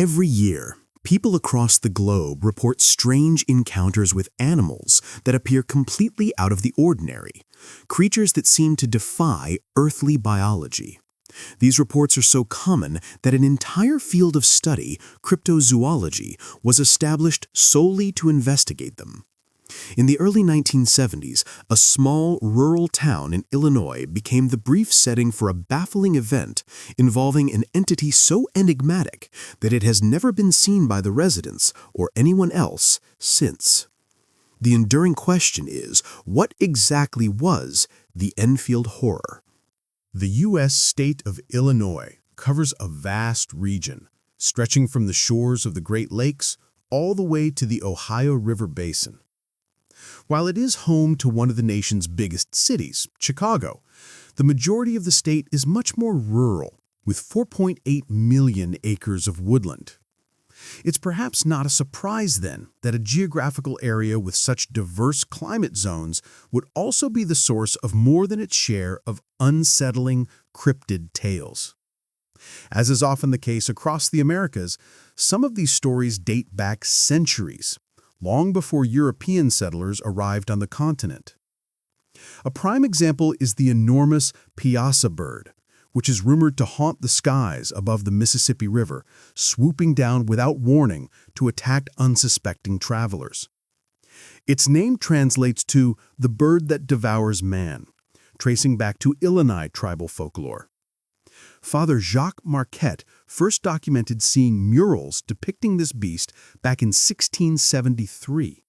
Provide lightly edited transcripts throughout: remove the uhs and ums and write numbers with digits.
Every year, people across the globe report strange encounters with animals that appear completely out of the ordinary, creatures that seem to defy earthly biology. These reports are so common that an entire field of study, cryptozoology, was established solely to investigate them. In the early 1970s, a small rural town in Illinois became the brief setting for a baffling event involving an entity so enigmatic that it has never been seen by the residents or anyone else since. The enduring question is, what exactly was the Enfield Horror? The U.S. state of Illinois covers a vast region, stretching from the shores of the Great Lakes all the way to the Ohio River Basin. While it is home to one of the nation's biggest cities, Chicago, the majority of the state is much more rural, with 4.8 million acres of woodland. It's perhaps not a surprise, then, that a geographical area with such diverse climate zones would also be the source of more than its share of unsettling cryptid tales. As is often the case across the Americas, some of these stories date back centuries, long before European settlers arrived on the continent. A prime example is the enormous piasa bird, which is rumored to haunt the skies above the Mississippi River, swooping down without warning to attack unsuspecting travelers. Its name translates to the bird that devours man, tracing back to Illinois tribal folklore. Father Jacques Marquette first documented seeing murals depicting this beast back in 1673.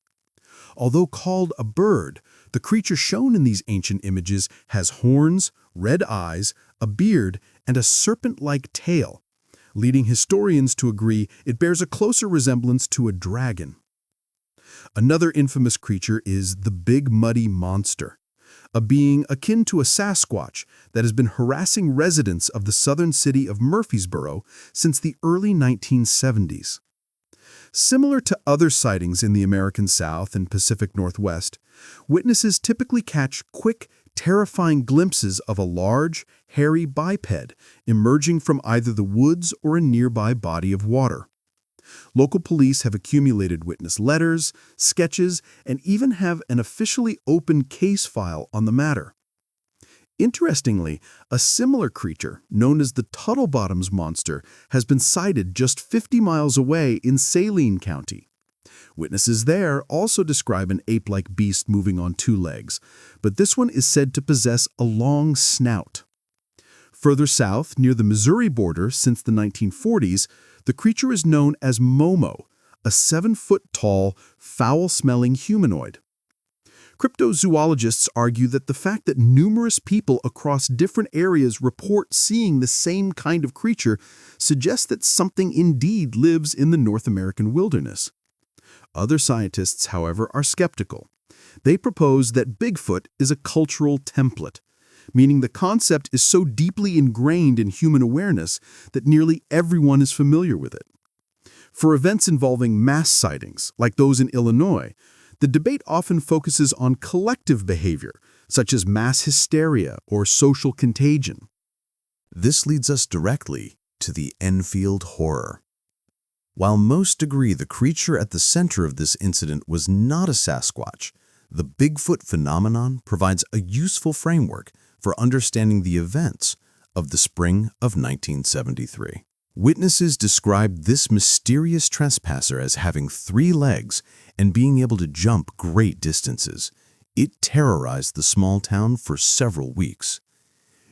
Although called a bird, the creature shown in these ancient images has horns, red eyes, a beard, and a serpent-like tail, leading historians to agree it bears a closer resemblance to a dragon. Another infamous creature is the Big Muddy Monster, a being akin to a Sasquatch that has been harassing residents of the southern city of Murfreesboro since the early 1970s. Similar to other sightings in the American South and Pacific Northwest, witnesses typically catch quick, terrifying glimpses of a large, hairy biped emerging from either the woods or a nearby body of water. Local police have accumulated witness letters, sketches, and even have an officially open case file on the matter. Interestingly, a similar creature, known as the Tuttlebottoms monster, has been sighted just 50 miles away in Saline County. Witnesses there also describe an ape-like beast moving on two legs, but this one is said to possess a long snout. Further south, near the Missouri border since the 1940s, the creature is known as Momo, a 7-foot-tall, foul-smelling humanoid. Cryptozoologists argue that the fact that numerous people across different areas report seeing the same kind of creature suggests that something indeed lives in the North American wilderness. Other scientists, however, are skeptical. They propose that Bigfoot is a cultural template, meaning the concept is so deeply ingrained in human awareness that nearly everyone is familiar with it. For events involving mass sightings, like those in Illinois, the debate often focuses on collective behavior, such as mass hysteria or social contagion. This leads us directly to the Enfield Horror. While most agree the creature at the center of this incident was not a Sasquatch, the Bigfoot phenomenon provides a useful framework for understanding the events of the spring of 1973. Witnesses described this mysterious trespasser as having 3 legs and being able to jump great distances. It terrorized the small town for several weeks.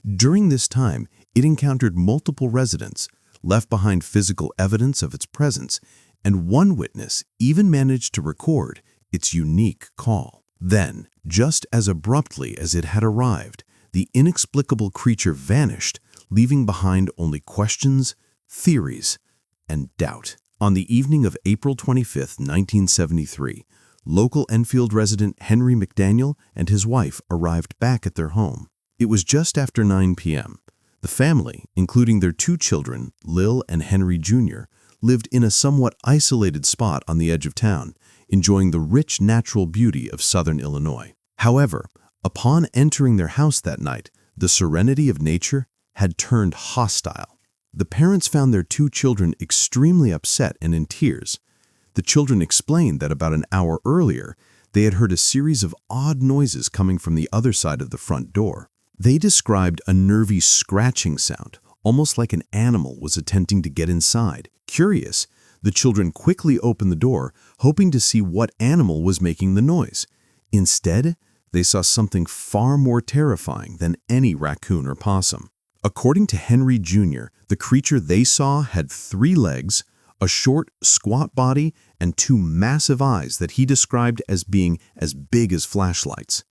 During this time, it encountered multiple residents, left behind physical evidence of its presence, and one witness even managed to record its unique call. Then, just as abruptly as it had arrived, the inexplicable creature vanished, leaving behind only questions, theories, and doubt. On the evening of April 25, 1973, local Enfield resident Henry McDaniel and his wife arrived back at their home. It was just after 9 p.m. The family, including their 2 children, Lil and Henry Jr., lived in a somewhat isolated spot on the edge of town, enjoying the rich natural beauty of southern Illinois. However, upon entering their house that night, the serenity of nature had turned hostile. The parents found their two children extremely upset and in tears. The children explained that about an hour earlier, they had heard a series of odd noises coming from the other side of the front door. They described a nervy scratching sound, almost like an animal was attempting to get inside. Curious, the children quickly opened the door, hoping to see what animal was making the noise. Instead, they saw something far more terrifying than any raccoon or possum. According to Henry Jr., the creature they saw had 3 legs, a short, squat body, and 2 massive eyes that he described as being as big as flashlights.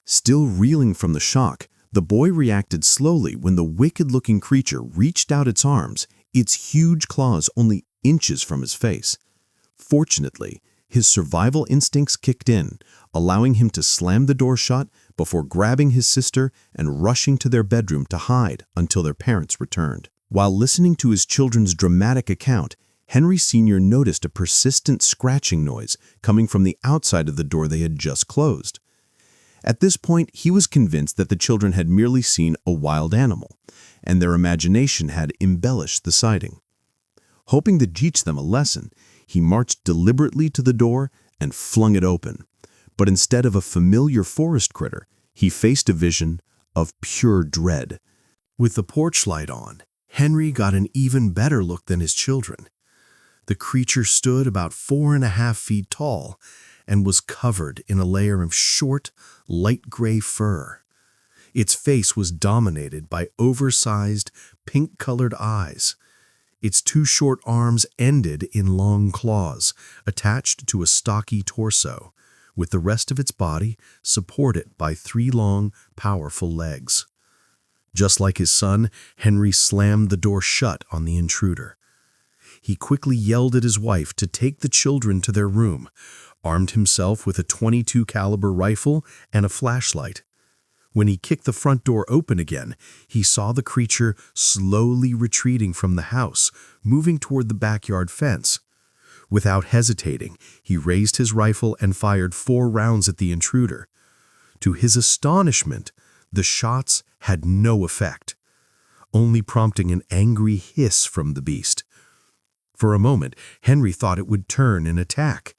Still reeling from the shock, the boy reacted slowly when the wicked-looking creature reached out its arms, its huge claws only inches from his face. Fortunately, his survival instincts kicked in, allowing him to slam the door shut before grabbing his sister and rushing to their bedroom to hide until their parents returned. While listening to his children's dramatic account, Henry Sr. noticed a persistent scratching noise coming from the outside of the door they had just closed. At this point, he was convinced that the children had merely seen a wild animal, and their imagination had embellished the sighting. Hoping to teach them a lesson, he marched deliberately to the door and flung it open. But instead of a familiar forest critter, he faced a vision of pure dread. With the porch light on, Henry got an even better look than his children. The creature stood about 4.5 feet tall and was covered in a layer of short, light gray fur. Its face was dominated by oversized, pink-colored eyes. Its 2 short arms ended in long claws, attached to a stocky torso, with the rest of its body supported by 3 long, powerful legs. Just like his son, Henry slammed the door shut on the intruder. He quickly yelled at his wife to take the children to their room, armed himself with a .22 caliber rifle and a flashlight. When he kicked the front door open again, he saw the creature slowly retreating from the house, moving toward the backyard fence. Without hesitating, he raised his rifle and fired 4 rounds at the intruder. To his astonishment, the shots had no effect, only prompting an angry hiss from the beast. For a moment, Henry thought it would turn and attack.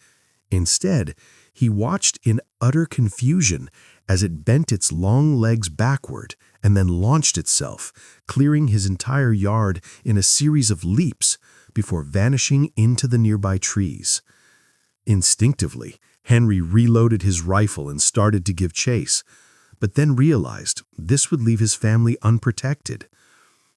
Instead, he watched in utter confusion as it bent its long legs backward and then launched itself, clearing his entire yard in a series of leaps before vanishing into the nearby trees. Instinctively, Henry reloaded his rifle and started to give chase, but then realized this would leave his family unprotected.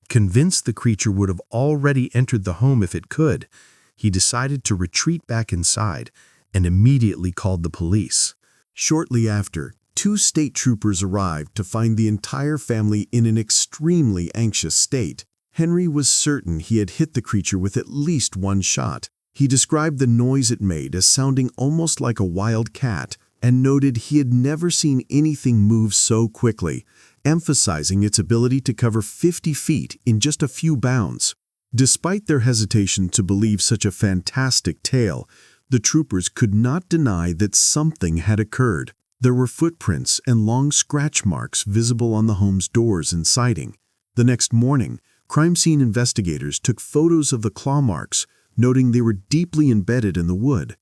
Convinced the creature would have already entered the home if it could, he decided to retreat back inside and immediately called the police. Shortly after, 2 state troopers arrived to find the entire family in an extremely anxious state. Henry was certain he had hit the creature with at least 1 shot. He described the noise it made as sounding almost like a wild cat and noted he had never seen anything move so quickly, emphasizing its ability to cover 50 feet in just a few bounds. Despite their hesitation to believe such a fantastic tale, the troopers could not deny that something had occurred. There were footprints and long scratch marks visible on the home's doors and siding. The next morning, crime scene investigators took photos of the claw marks, noting they were deeply embedded in the wood.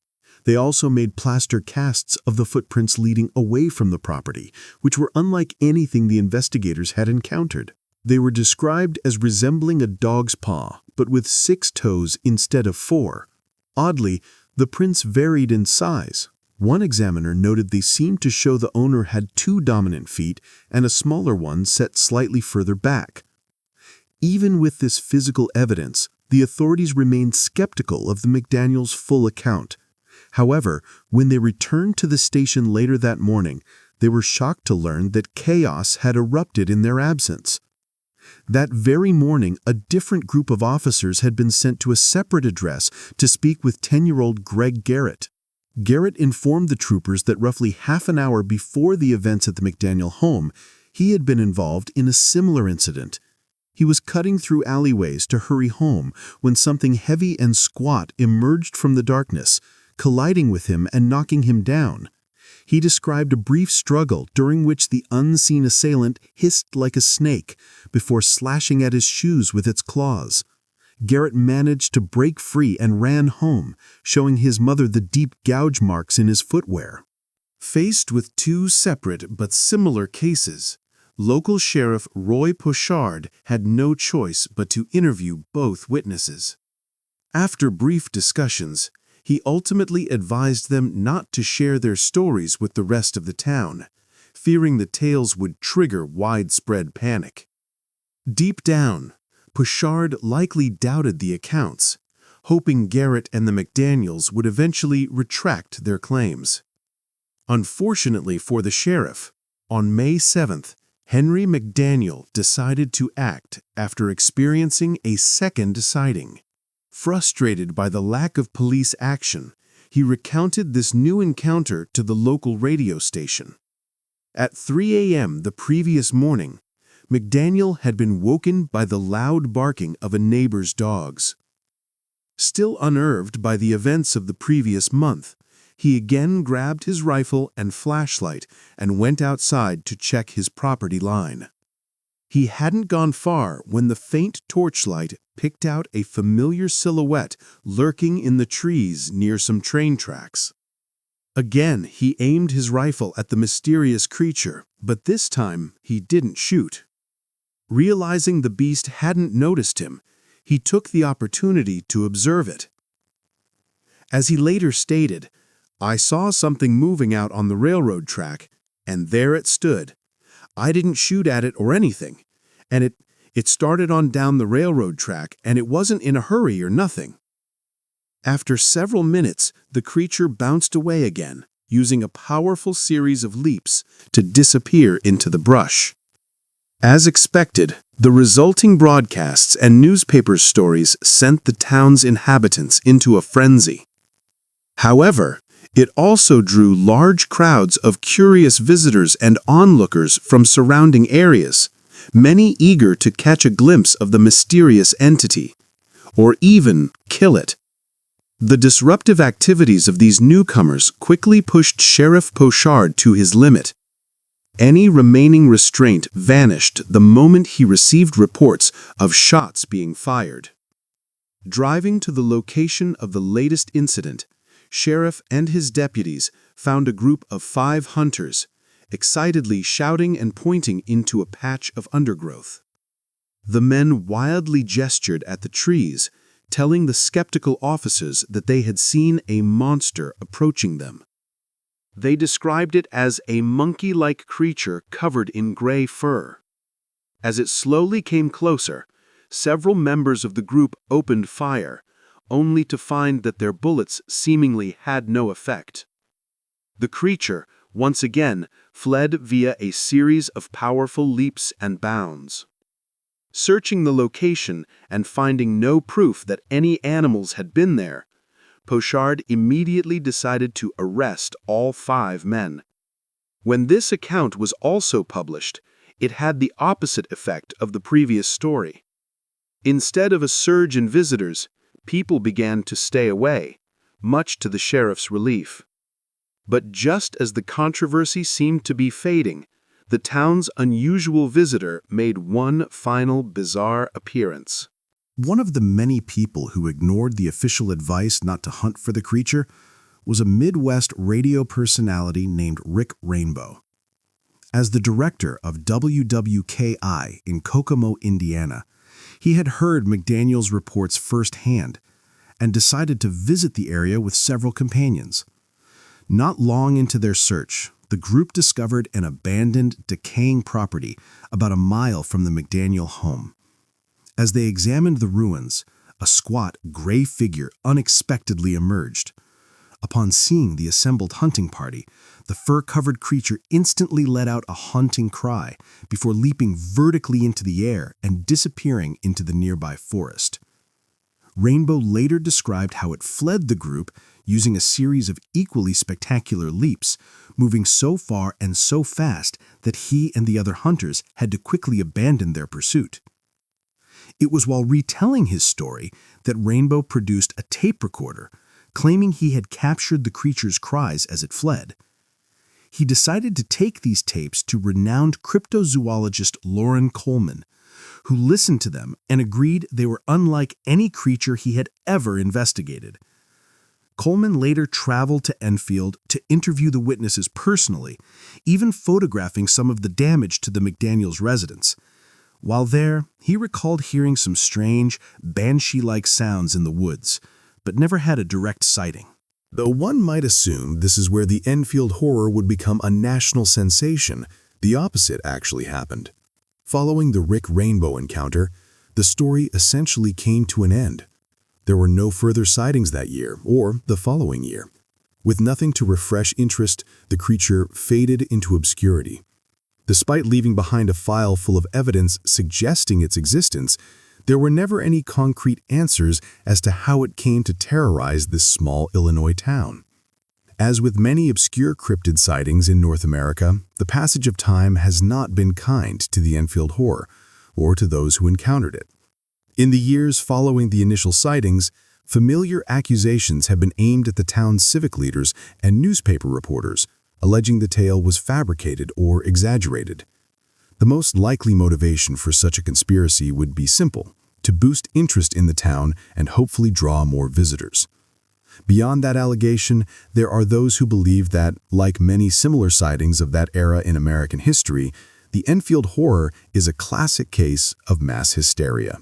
They also made plaster casts of the footprints leading away from the property, which were unlike anything the investigators had encountered. They were described as resembling a dog's paw, but with 6 toes instead of 4. Oddly, the prints varied in size. One examiner noted they seemed to show the owner had 2 dominant feet and a smaller one set slightly further back. Even with this physical evidence, the authorities remained skeptical of the McDaniel's full account. However, when they returned to the station later that morning, they were shocked to learn that chaos had erupted in their absence. That very morning, a different group of officers had been sent to a separate address to speak with 10-year-old Greg Garrett. Garrett informed the troopers that roughly half an hour before the events at the McDaniel home, he had been involved in a similar incident. He was cutting through alleyways to hurry home when something heavy and squat emerged from the darkness, colliding with him and knocking him down. He described a brief struggle during which the unseen assailant hissed like a snake before slashing at his shoes with its claws. Garrett managed to break free and ran home, showing his mother the deep gouge marks in his footwear. Faced with two separate but similar cases, local sheriff Roy Pochard had no choice but to interview both witnesses. After brief discussions, he ultimately advised them not to share their stories with the rest of the town, fearing the tales would trigger widespread panic. Deep down, Pochard likely doubted the accounts, hoping Garrett and the McDaniels would eventually retract their claims. Unfortunately for the sheriff, on May 7th, Henry McDaniel decided to act after experiencing a second sighting. Frustrated by the lack of police action, he recounted this new encounter to the local radio station. At 3 a.m. the previous morning, McDaniel had been woken by the loud barking of a neighbor's dogs. Still unnerved by the events of the previous month, he again grabbed his rifle and flashlight and went outside to check his property line. He hadn't gone far when the faint torchlight picked out a familiar silhouette lurking in the trees near some train tracks. Again, he aimed his rifle at the mysterious creature, but this time he didn't shoot. Realizing the beast hadn't noticed him, he took the opportunity to observe it. As he later stated, "I saw something moving out on the railroad track, and there it stood. I didn't shoot at it or anything, and it started on down the railroad track, and it wasn't in a hurry or nothing." After several minutes, the creature bounced away again, using a powerful series of leaps to disappear into the brush. As expected, the resulting broadcasts and newspaper stories sent the town's inhabitants into a frenzy. However, it also drew large crowds of curious visitors and onlookers from surrounding areas, many eager to catch a glimpse of the mysterious entity, or even kill it. The disruptive activities of these newcomers quickly pushed Sheriff Pochard to his limit. Any remaining restraint vanished the moment he received reports of shots being fired. Driving to the location of the latest incident, Sheriff and his deputies found a group of 5 hunters, excitedly shouting and pointing into a patch of undergrowth. The men wildly gestured at the trees, telling the skeptical officers that they had seen a monster approaching them. They described it as a monkey-like creature covered in gray fur. As it slowly came closer, several members of the group opened fire, only to find that their bullets seemingly had no effect. The creature, once again, fled via a series of powerful leaps and bounds. Searching the location and finding no proof that any animals had been there, Pochard immediately decided to arrest all 5 men. When this account was also published, it had the opposite effect of the previous story. Instead of a surge in visitors, people began to stay away, much to the sheriff's relief. But just as the controversy seemed to be fading, the town's unusual visitor made one final bizarre appearance. One of the many people who ignored the official advice not to hunt for the creature was a Midwest radio personality named Rick Rainbow. As the director of WWKI in Kokomo, Indiana, he had heard McDaniel's reports firsthand and decided to visit the area with several companions. Not long into their search, the group discovered an abandoned, decaying property about a mile from the McDaniel home. As they examined the ruins, a squat, gray figure unexpectedly emerged. Upon seeing the assembled hunting party, the fur-covered creature instantly let out a haunting cry before leaping vertically into the air and disappearing into the nearby forest. Rainbow later described how it fled the group using a series of equally spectacular leaps, moving so far and so fast that he and the other hunters had to quickly abandon their pursuit. It was while retelling his story that Rainbow produced a tape recorder, claiming he had captured the creature's cries as it fled. he decided to take these tapes to renowned cryptozoologist Loren Coleman, who listened to them and agreed they were unlike any creature he had ever investigated. Coleman later traveled to Enfield to interview the witnesses personally, even photographing some of the damage to the McDaniels' residence. While there, he recalled hearing some strange, banshee-like sounds in the woods, but never had a direct sighting. Though one might assume this is where the Enfield Horror would become a national sensation, the opposite actually happened. Following the Rick Rainbow encounter, the story essentially came to an end. There were no further sightings that year or the following year. With nothing to refresh interest, the creature faded into obscurity. Despite leaving behind a file full of evidence suggesting its existence, there were never any concrete answers as to how it came to terrorize this small Illinois town. As with many obscure cryptid sightings in North America, the passage of time has not been kind to the Enfield Horror, or to those who encountered it. In the years following the initial sightings, familiar accusations have been aimed at the town's civic leaders and newspaper reporters, alleging the tale was fabricated or exaggerated. The most likely motivation for such a conspiracy would be simple: to boost interest in the town and hopefully draw more visitors. Beyond that allegation, there are those who believe that, like many similar sightings of that era in American history, the Enfield Horror is a classic case of mass hysteria.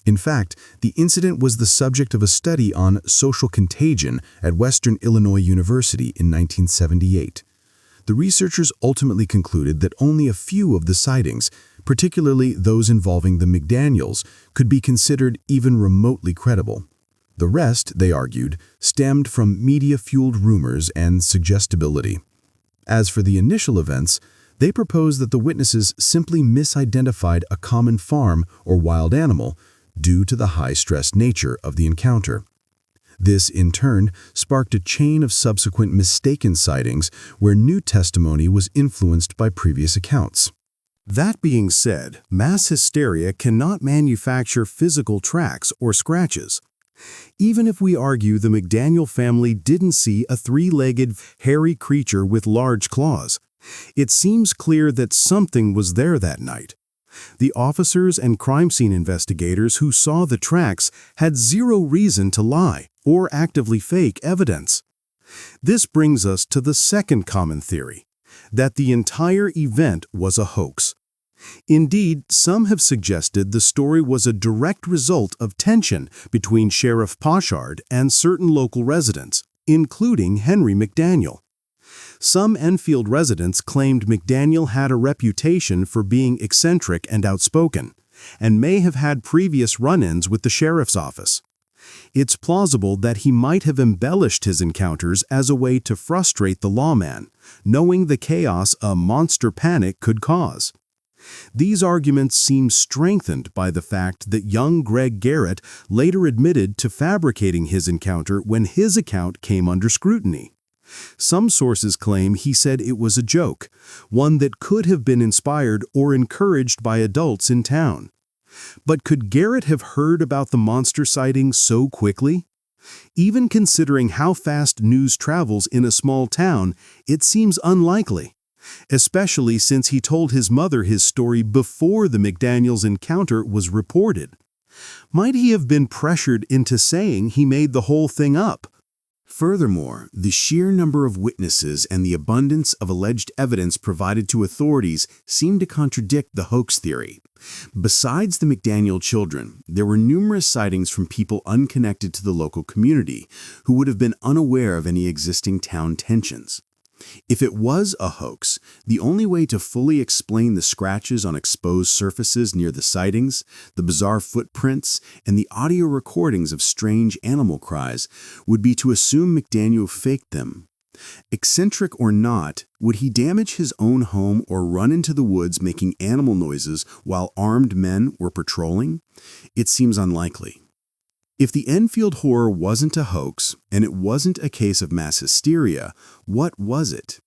In fact, the incident was the subject of a study on social contagion at Western Illinois University in 1978. The researchers ultimately concluded that only a few of the sightings, particularly those involving the McDaniels, could be considered even remotely credible. The rest, they argued, stemmed from media-fueled rumors and suggestibility. As for the initial events, they proposed that the witnesses simply misidentified a common farm or wild animal due to the high-stress nature of the encounter. This, in turn, sparked a chain of subsequent mistaken sightings where new testimony was influenced by previous accounts. That being said, mass hysteria cannot manufacture physical tracks or scratches. Even if we argue the McDaniel family didn't see a three-legged, hairy creature with large claws, it seems clear that something was there that night. The officers and crime scene investigators who saw the tracks had zero reason to lie or actively fake evidence. This brings us to the second common theory, that the entire event was a hoax. Indeed, some have suggested the story was a direct result of tension between Sheriff Poshard and certain local residents, including Henry McDaniel. Some Enfield residents claimed McDaniel had a reputation for being eccentric and outspoken, and may have had previous run-ins with the sheriff's office. It's plausible that he might have embellished his encounters as a way to frustrate the lawman, knowing the chaos a monster panic could cause. These arguments seem strengthened by the fact that young Greg Garrett later admitted to fabricating his encounter when his account came under scrutiny. Some sources claim he said it was a joke, one that could have been inspired or encouraged by adults in town. But could Garrett have heard about the monster sighting so quickly? Even considering how fast news travels in a small town, it seems unlikely, especially since he told his mother his story before the McDaniels' encounter was reported. Might he have been pressured into saying he made the whole thing up? Furthermore, the sheer number of witnesses and the abundance of alleged evidence provided to authorities seem to contradict the hoax theory. Besides the McDaniel children, there were numerous sightings from people unconnected to the local community who would have been unaware of any existing town tensions. If it was a hoax, the only way to fully explain the scratches on exposed surfaces near the sightings, the bizarre footprints, and the audio recordings of strange animal cries would be to assume McDaniel faked them. Eccentric or not, would he damage his own home or run into the woods making animal noises while armed men were patrolling? It seems unlikely. If the Enfield Horror wasn't a hoax, and it wasn't a case of mass hysteria, what was it?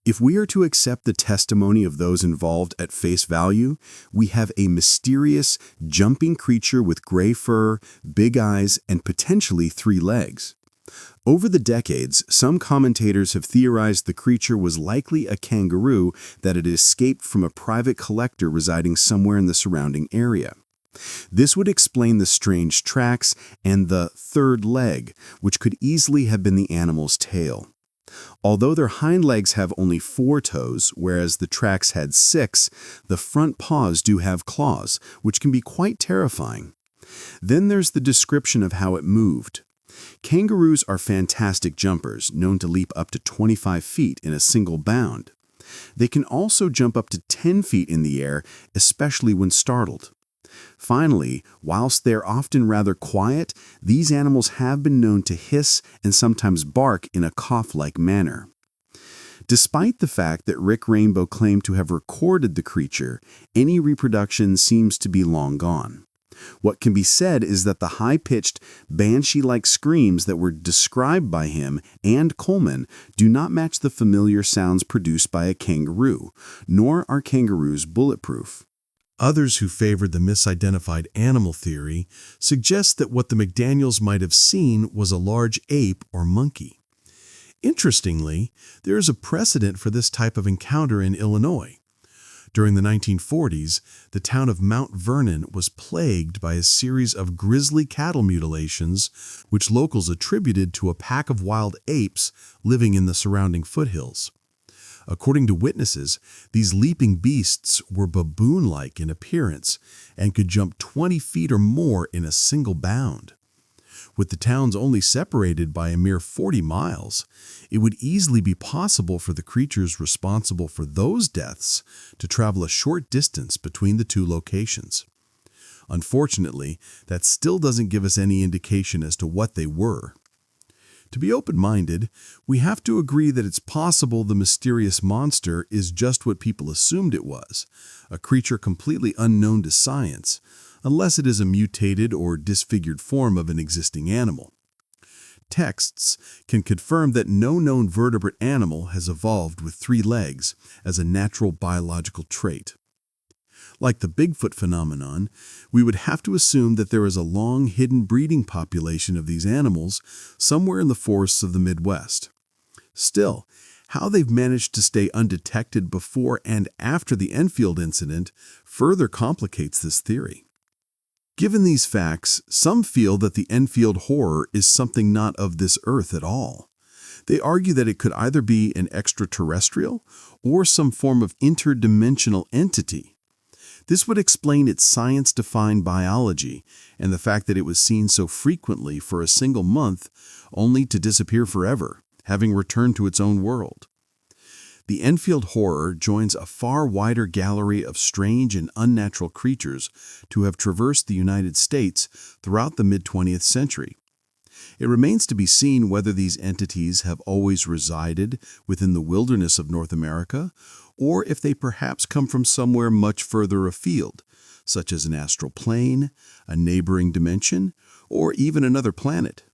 If we are to accept the testimony of those involved at face value, we have a mysterious, jumping creature with gray fur, big eyes, and potentially 3 legs. Over the decades, some commentators have theorized the creature was likely a kangaroo that had escaped from a private collector residing somewhere in the surrounding area. This would explain the strange tracks and the third leg, which could easily have been the animal's tail. Although their hind legs have only 4 toes, whereas the tracks had 6, the front paws do have claws, which can be quite terrifying. Then there's the description of how it moved. Kangaroos are fantastic jumpers, known to leap up to 25 feet in a single bound. They can also jump up to 10 feet in the air, especially when startled. Finally, whilst they're often rather quiet, these animals have been known to hiss and sometimes bark in a cough-like manner. Despite the fact that Rick Rainbow claimed to have recorded the creature, any reproduction seems to be long gone. What can be said is that the high-pitched, banshee-like screams that were described by him and Coleman do not match the familiar sounds produced by a kangaroo, nor are kangaroos bulletproof. Others who favored the misidentified animal theory suggest that what the McDaniels might have seen was a large ape or monkey. Interestingly, there is a precedent for this type of encounter in Illinois. During the 1940s, the town of Mount Vernon was plagued by a series of grisly cattle mutilations, which locals attributed to a pack of wild apes living in the surrounding foothills. According to witnesses, these leaping beasts were baboon-like in appearance and could jump 20 feet or more in a single bound. With the towns only separated by a mere 40 miles, it would easily be possible for the creatures responsible for those deaths to travel a short distance between the two locations. Unfortunately, that still doesn't give us any indication as to what they were. To be open-minded, we have to agree that it's possible the mysterious monster is just what people assumed it was, a creature completely unknown to science, unless it is a mutated or disfigured form of an existing animal. Texts can confirm that no known vertebrate animal has evolved with 3 legs as a natural biological trait. Like the Bigfoot phenomenon, we would have to assume that there is a long hidden breeding population of these animals somewhere in the forests of the Midwest. Still, how they've managed to stay undetected before and after the Enfield incident further complicates this theory. Given these facts, some feel that the Enfield Horror is something not of this earth at all. They argue that it could either be an extraterrestrial or some form of interdimensional entity. This would explain its science-defined biology and the fact that it was seen so frequently for a single month only to disappear forever, having returned to its own world. The Enfield Horror joins a far wider gallery of strange and unnatural creatures to have traversed the United States throughout the mid-20th century. It remains to be seen whether these entities have always resided within the wilderness of North America, or if they perhaps come from somewhere much further afield, such as an astral plane, a neighboring dimension, or even another planet.